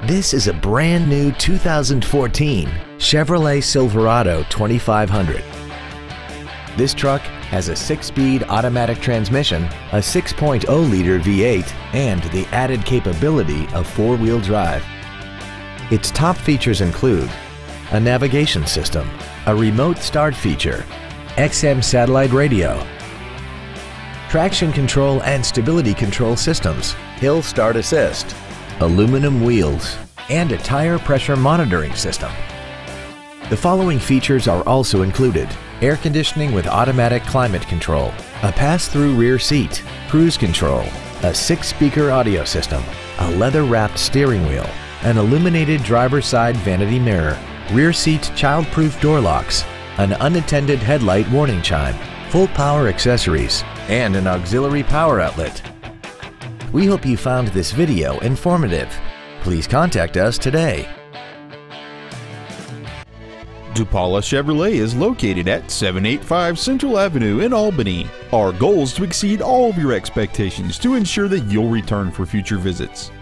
This is a brand new 2014 Chevrolet Silverado 2500. This truck has a 6-speed automatic transmission, a 6.0-liter V8, and the added capability of 4-wheel drive. Its top features include a navigation system, a remote start feature, XM satellite radio, traction control and stability control systems, hill start assist, aluminum wheels, and a tire pressure monitoring system. The following features are also included: air conditioning with automatic climate control, a pass-through rear seat, cruise control, a 6-speaker audio system, a leather-wrapped steering wheel, an illuminated driver's side vanity mirror, rear seat child-proof door locks, an unattended headlight warning chime, full power accessories, and an auxiliary power outlet. We hope you found this video informative. Please contact us today. DuPala Chevrolet is located at 785 Central Avenue in Albany. Our goal is to exceed all of your expectations to ensure that you'll return for future visits.